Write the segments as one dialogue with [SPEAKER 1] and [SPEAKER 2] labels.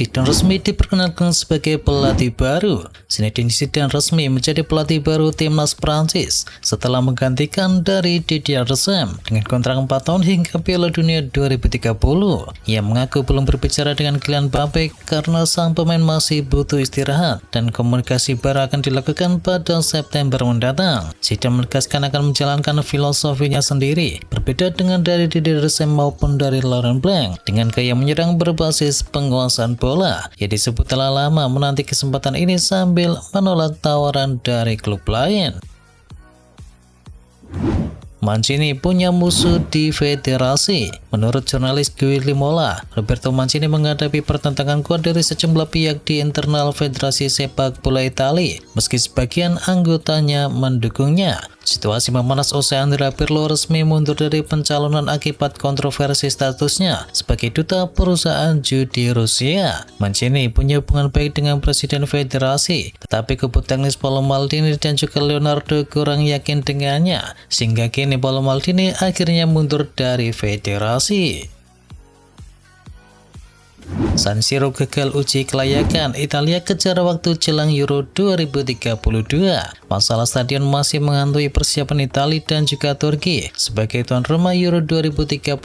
[SPEAKER 1] Zidane resmi diperkenalkan sebagai pelatih baru. Zinedine Zidane resmi menjadi pelatih baru timnas Prancis setelah menggantikan dari Didier Deschamps dengan kontrak 4 tahun hingga Piala Dunia 2030. Ia mengaku belum berbicara dengan Kylian Mbappe karena sang pemain masih butuh istirahat dan komunikasi baru akan dilakukan pada September mendatang. Zidane menegaskan akan menjalankan filosofinya sendiri, berbeda dengan dari Didier Deschamps maupun dari Laurent Blanc, dengan gaya menyerang berbasis penguasaan bola. Ia disebut telah lama menanti kesempatan ini sambil menolak tawaran dari klub lain. Mancini punya musuh di federasi. Menurut jurnalis Guillermo Mola, Roberto Mancini menghadapi pertentangan kuat dari sejumlah pihak di internal Federasi Sepak Bola Italia, meski sebagian anggotanya mendukungnya. Situasi memanas usai Andrea Pirlo resmi mundur dari pencalonan akibat kontroversi statusnya sebagai duta perusahaan judi Rusia. Mancini punya hubungan baik dengan Presiden Federasi, tetapi kubu teknis Paolo Maldini dan juga Leonardo kurang yakin dengannya, sehingga kini Paolo Maldini akhirnya mundur dari federasi. San Siro gagal uji kelayakan. Italia kejar waktu jelang Euro 2032. Masalah stadion masih menghantui persiapan Italia dan juga Turki sebagai tuan rumah Euro 2032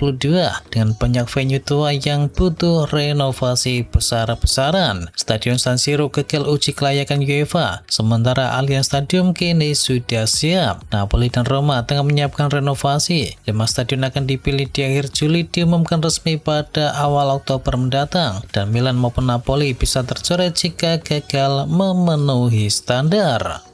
[SPEAKER 1] dengan banyak venue tua yang butuh renovasi besar-besaran. Stadion San Siro gagal uji kelayakan UEFA, sementara Allianz Stadium kini sudah siap. Napoli dan Roma tengah menyiapkan renovasi. 5 stadion akan dipilih di akhir Juli, diumumkan resmi pada awal Oktober mendatang. Dan Milan maupun Napoli bisa tercoret jika gagal memenuhi standar.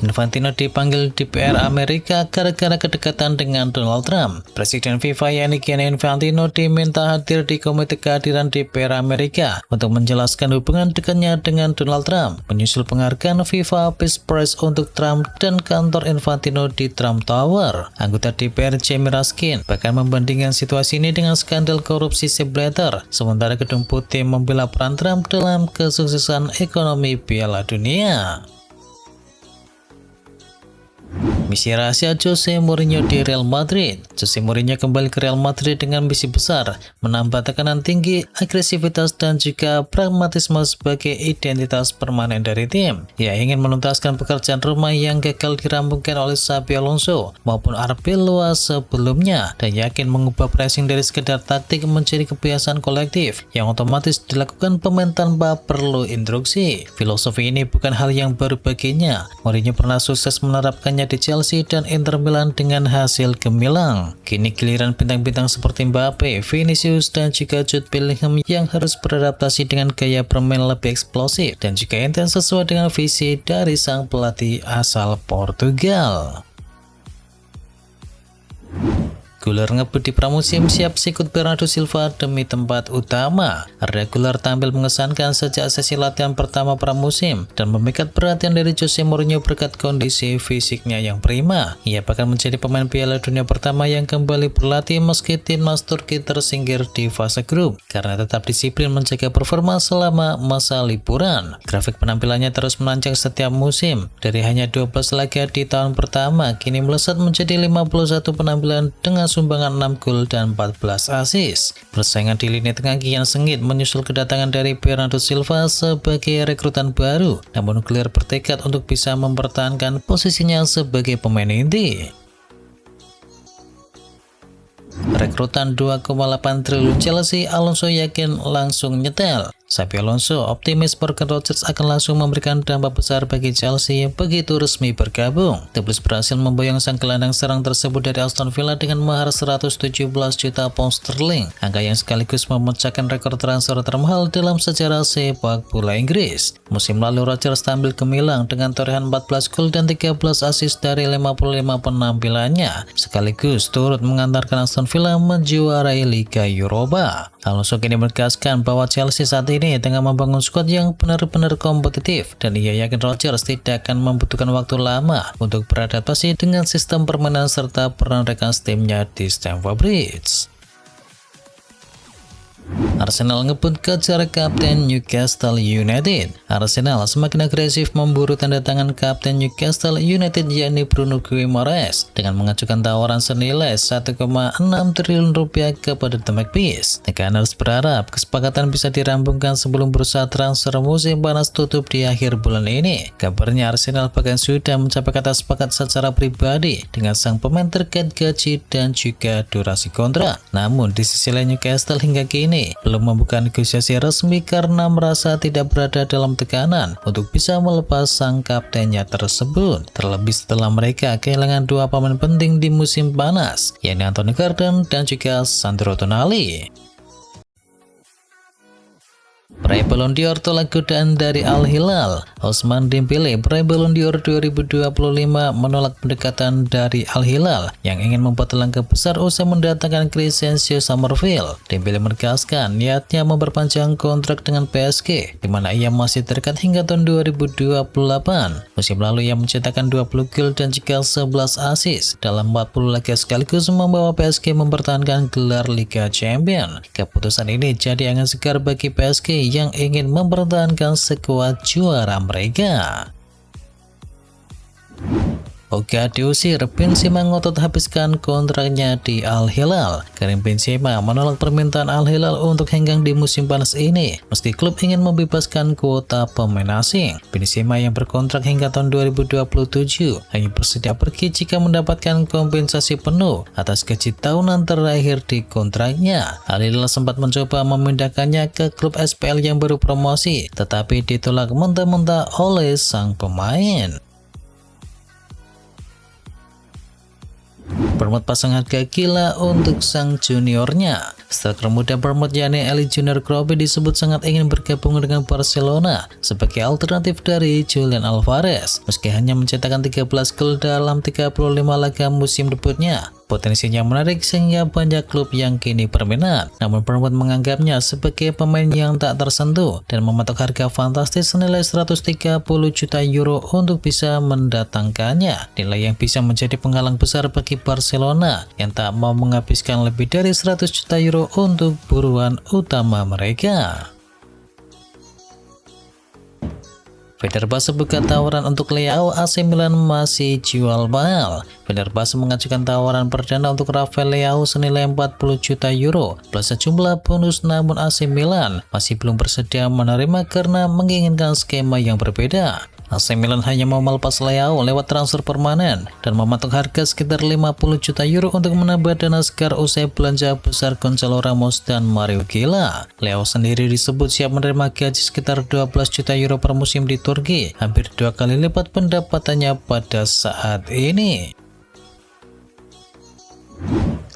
[SPEAKER 1] Infantino dipanggil DPR Amerika gara-gara kedekatan dengan Donald Trump. Presiden FIFA Gianni Infantino diminta hadir di Komite Kehadiran DPR Amerika untuk menjelaskan hubungan dekatnya dengan Donald Trump, menyusul penghargaan FIFA Peace Prize untuk Trump dan kantor Infantino di Trump Tower. Anggota DPR Jamie Raskin bahkan membandingkan situasi ini dengan skandal korupsi Sepp Blatter, sementara Gedung Putih membela peran Trump dalam kesuksesan ekonomi Piala Dunia. Misi rahasia Jose Mourinho di Real Madrid. Jose Mourinho kembali ke Real Madrid dengan misi besar, menambah tekanan tinggi, agresivitas dan juga pragmatisme sebagai identitas permanen dari tim. Ia ingin menuntaskan pekerjaan rumah yang gagal dirampungkan oleh Xabi Alonso maupun Arbeloa sebelumnya, dan yakin mengubah pressing dari sekedar taktik menjadi kebiasaan kolektif yang otomatis dilakukan pemain tanpa perlu instruksi. Filosofi ini bukan hal yang baru baginya. Mourinho pernah sukses menerapkannya di Chelsea dan Inter Milan dengan hasil gemilang. Kini giliran bintang-bintang seperti Mbappe, Vinicius dan juga Jude Bellingham yang harus beradaptasi dengan gaya bermain lebih eksplosif dan juga intens sesuai dengan visi dari sang pelatih asal Portugal. Guler ngebut di pramusim, siap sikut Bernardo Silva demi tempat utama. Arda Güler tampil mengesankan sejak sesi latihan pertama pramusim dan memikat perhatian dari Jose Mourinho berkat kondisi fisiknya yang prima. Ia bahkan menjadi pemain Piala Dunia pertama yang kembali berlatih meski timnas Turki tersingkir di fase grup karena tetap disiplin menjaga performa selama masa liburan. Grafik penampilannya terus menanjak setiap musim. Dari hanya 12 laga di tahun pertama, kini melesat menjadi 51 penampilan dengan sumbangan 6 gol dan 14 assist. Persaingan di lini tengah kian sengit menyusul kedatangan dari Bernardo Silva sebagai rekrutan baru, namun Güler bertekad untuk bisa mempertahankan posisinya sebagai pemain inti. Rekrutan 2,8 triliun Chelsea, Alonso yakin langsung nyetel. Xabi Alonso optimis Morgan Rodgers akan langsung memberikan dampak besar bagi Chelsea begitu resmi bergabung. The Blues berhasil memboyong sang gelandang serang tersebut dari Aston Villa dengan mahar 117 juta pound sterling, angka yang sekaligus memecahkan rekor transfer termahal dalam sejarah sepak bola Inggris. Musim lalu Rodgers tampil gemilang dengan torehan 14 gol dan 13 assist dari 55 penampilannya, sekaligus turut mengantarkan Aston Villa menjuarai Liga Eropa. Alonso kini menegaskan bahwa Chelsea saat ini tengah membangun skuad yang benar-benar kompetitif dan ia yakin Rodgers tidak akan membutuhkan waktu lama untuk beradaptasi dengan sistem permainan serta peran rekan timnya di Stamford Bridge. Arsenal ngebut kejar kapten Newcastle United. Arsenal semakin agresif memburu tanda tangan kapten Newcastle United yakni Bruno Guimaraes dengan mengajukan tawaran senilai 1,6 triliun rupiah kepada The Magpies. The Gunners berharap kesepakatan bisa dirampungkan sebelum bursa transfer musim panas tutup di akhir bulan ini. Kabarnya Arsenal bahkan sudah mencapai kata sepakat secara pribadi dengan sang pemain terkait gaji dan juga durasi kontrak. Namun di sisi lain Newcastle hingga kini belum membuka negosiasi resmi karena merasa tidak berada dalam tekanan untuk bisa melepas sang kaptennya tersebut. Terlebih setelah mereka kehilangan dua pemain penting di musim panas, yakni Anthony Gordon dan juga Sandro Tonali. Peraih Ballon d'Or tolak godaan dari Al Hilal. Ousmane Dembélé, peraih Ballon d'Or 2025, menolak pendekatan dari Al Hilal yang ingin membuat langkah besar usai mendatangkan Crescencio Summerville. Dembélé menegaskan niatnya memperpanjang kontrak dengan PSG, di mana ia masih terikat hingga tahun 2028. Musim lalu ia mencetakkan 20 gol dan juga 11 assist dalam 40 laga sekaligus membawa PSG mempertahankan gelar Liga Champions. Keputusan ini jadi angin segar bagi PSG yang ingin mempertahankan skuad juara mereka. Oga diusir, Benzema ngotot habiskan kontraknya di Al Hilal. Karim Benzema menolak permintaan Al Hilal untuk henggang di musim panas ini, meski klub ingin membebaskan kuota pemain asing. Benzema yang berkontrak hingga tahun 2027 hanya bersedia pergi jika mendapatkan kompensasi penuh atas gaji tahunan terakhir di kontraknya. Al Hilal sempat mencoba memindahkannya ke klub SPL yang baru promosi, tetapi ditolak mentah-mentah oleh sang pemain. Bournemouth pasang harga gila untuk sang juniornya. Striker muda Bournemouth yakni Eli Junior Grobe disebut sangat ingin bergabung dengan Barcelona sebagai alternatif dari Julian Alvarez. Meski hanya mencetakkan 13 gol dalam 35 laga musim debutnya, potensinya menarik sehingga banyak klub yang kini berminat. Namun Bournemouth menganggapnya sebagai pemain yang tak tersentuh dan mematok harga fantastis senilai 130 juta euro untuk bisa mendatangkannya. Nilai yang bisa menjadi penghalang besar bagi Barcelona yang tak mau menghabiskan lebih dari 100 juta euro untuk buruan utama mereka. Fenerbahce buka tawaran untuk Leao, AC Milan masih jual mahal. Fenerbahce mengajukan tawaran perdana untuk Rafael Leao senilai 40 juta euro plus sejumlah bonus, namun AC Milan masih belum bersedia menerima karena menginginkan skema yang berbeda. AC Milan hanya mau melepas Leao lewat transfer permanen dan mematok harga sekitar 50 juta euro untuk menambah dana segar usai belanja besar Gonzalo Ramos dan Mario Gila. Leao sendiri disebut siap menerima gaji sekitar 12 juta euro per musim di Turki, hampir 2 kali lipat pendapatannya pada saat ini.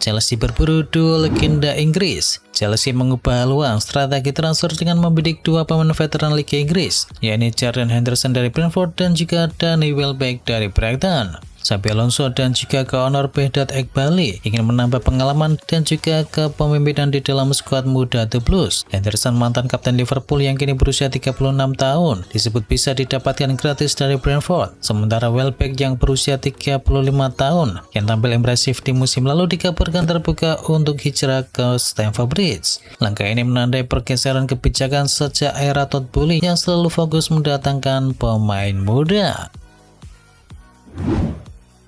[SPEAKER 1] Chelsea berburu duo legenda Inggris. Chelsea mengubah haluan strategi transfer dengan membidik dua pemain veteran Liga Inggris, yakni Jordan Henderson dari Brentford dan juga Danny Welbeck dari Brighton. Xabi Alonso dan juga keonor Behdat Eghbali ingin menambah pengalaman dan juga kepemimpinan di dalam skuad muda The Blues. Henderson, mantan kapten Liverpool yang kini berusia 36 tahun, disebut bisa didapatkan gratis dari Brentford. Sementara Welbeck yang berusia 35 tahun, yang tampil impresif di musim lalu, dikabarkan terbuka untuk hijrah ke Stamford Bridge. Langkah ini menandai pergeseran kebijakan sejak era Todd Boehly yang selalu fokus mendatangkan pemain muda.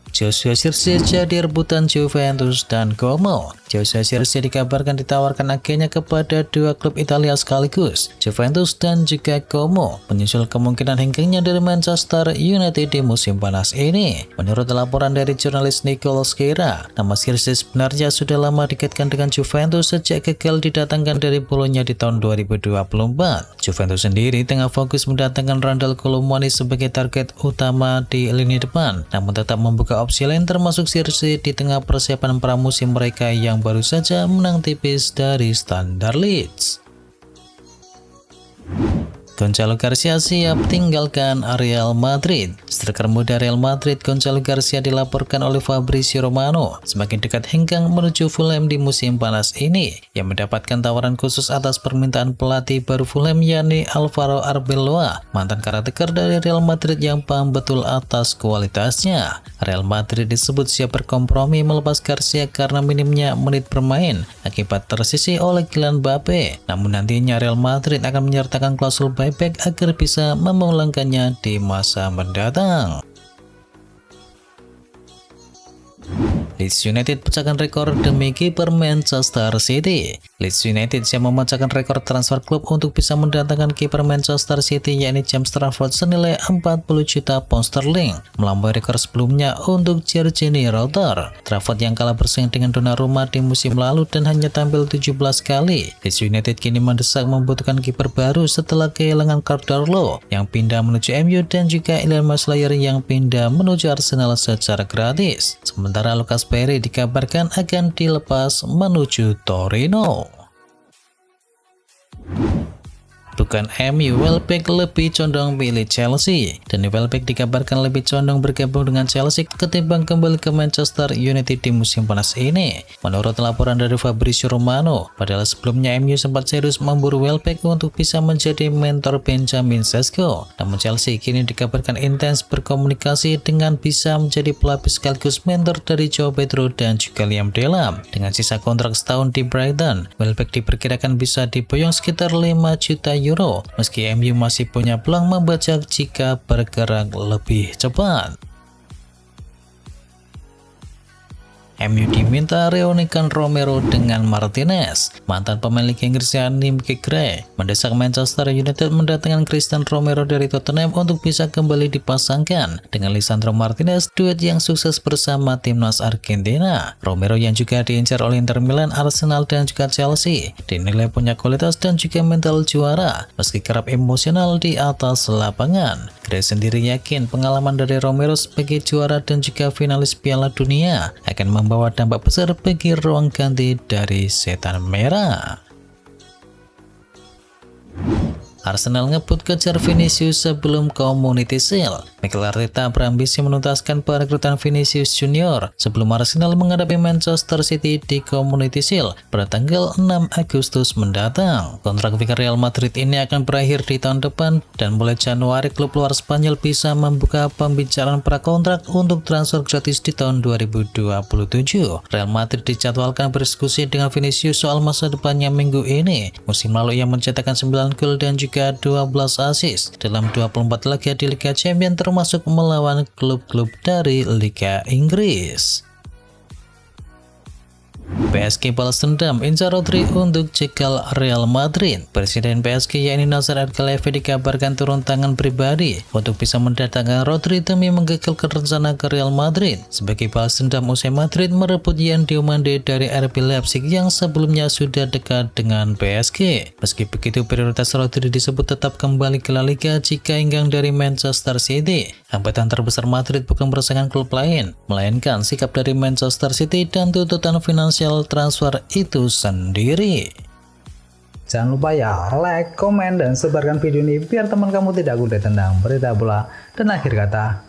[SPEAKER 1] Joshua Zirkzee jadi rebutan Juventus dan Como. Joshua Zirkzee dikabarkan ditawarkan agennya kepada dua klub Italia sekaligus, Juventus dan juga Como, menyusul kemungkinan hengkangnya dari Manchester United di musim panas ini. Menurut laporan dari jurnalis Nicole Sciarra, nama Zirkzee sebenarnya sudah lama dikaitkan dengan Juventus sejak gagal didatangkan dari Bologna di tahun 2024. Juventus sendiri tengah fokus mendatangkan Randal Colomwani sebagai target utama di lini depan, namun tetap membuka opsi lain termasuk Zirkzee di tengah persiapan pramusim mereka yang baru saja menang tipis dari Standard Liège. Gonzalo Garcia siap tinggalkan Real Madrid. Striker muda Real Madrid Gonzalo Garcia dilaporkan oleh Fabrizio Romano semakin dekat hengkang menuju Fulham di musim panas ini, yang mendapatkan tawaran khusus atas permintaan pelatih baru Fulham yakni Alvaro Arbeloa, mantan karateka dari Real Madrid yang paham betul atas kualitasnya. Real Madrid disebut siap berkompromi melepas Garcia karena minimnya menit bermain akibat tersisih oleh Kylian Mbappe. Namun nantinya Real Madrid akan menyertakan klausul buyback agar bisa memulangkannya di masa mendatang. Leeds United pecahkan rekor demi kiper Manchester City. Leeds United siap memecahkan rekor transfer klub untuk bisa mendatangkan kiper Manchester City yakni James Trafford senilai 40 juta pound sterling, melampaui rekor sebelumnya untuk Georginio Rutter. Trafford yang kalah bersaing dengan Donnarumma di musim lalu dan hanya tampil 17 kali. Leeds United kini mendesak membutuhkan kiper baru setelah kehilangan Carvalho yang pindah menuju MU dan juga Ilya Maslayer yang pindah menuju Arsenal secara gratis. Sementara Lucas Perry dikabarkan akan dilepas menuju Torino. Bukan MU, Welbeck lebih condong pilih Chelsea. Danny Welbeck dikabarkan lebih condong bergabung dengan Chelsea ketimbang kembali ke Manchester United di musim panas ini. Menurut laporan dari Fabrizio Romano, padahal sebelumnya MU sempat serius memburu Welbeck untuk bisa menjadi mentor Benjamin Sesko. Namun Chelsea kini dikabarkan intens berkomunikasi dengan bisa menjadi pelapis sekaligus mentor dari Joao Pedro dan juga Liam Delap. Dengan sisa kontrak setahun di Brighton, Welbeck diperkirakan bisa diboyong sekitar 5 juta euro, meski MU masih punya peluang membajak jika bergerak lebih cepat. MU diminta reunikan Romero dengan Martinez. Mantan pemain Liga Inggris yakni Mickey Gray mendesak Manchester United mendatangkan Christian Romero dari Tottenham untuk bisa kembali dipasangkan dengan Lisandro Martinez, duet yang sukses bersama timnas Argentina. Romero yang juga diincar oleh Inter Milan, Arsenal dan juga Chelsea dinilai punya kualitas dan juga mental juara meski kerap emosional di atas lapangan. Gray sendiri yakin pengalaman dari Romero sebagai juara dan juga finalis Piala Dunia akan membawa dampak besar bagi ruang ganti dari setan merah. Arsenal ngebut kejar Vinicius sebelum Community Shield. Mikel Arteta berambisi menuntaskan perekrutan Vinicius Junior sebelum Arsenal menghadapi Manchester City di Community Shield pada tanggal 6 Agustus mendatang. Kontrak winger Real Madrid ini akan berakhir di tahun depan dan mulai Januari klub luar Spanyol bisa membuka pembicaraan prakontrak untuk transfer gratis di tahun 2027. Real Madrid dijadwalkan berdiskusi dengan Vinicius soal masa depannya minggu ini. Musim lalu ia mencetakkan 9 gol dan juga 12 assist dalam 24 laga di Liga Champions termasuk melawan klub-klub dari Liga Inggris. PSG balas dendam incar Rodri untuk jegal Real Madrid. Presiden PSG yakni Nasser Al-Khelaifi dikabarkan turun tangan pribadi untuk bisa mendatangkan Rodri demi menggagalkan rencana ke Real Madrid sebagai balas dendam usai Madrid merebut Yan Diomande dari RB Leipzig yang sebelumnya sudah dekat dengan PSG. Meski begitu, prioritas Rodri disebut tetap kembali ke La Liga jika inggang dari Manchester City. Hambatan terbesar Madrid bukan berdasarkan klub lain, melainkan sikap dari Manchester City dan tuntutan finansial transfer itu sendiri.
[SPEAKER 2] Jangan lupa ya, like, komen, dan sebarkan video ini biar teman kamu tidak gulai tentang berita bola dan akhir kata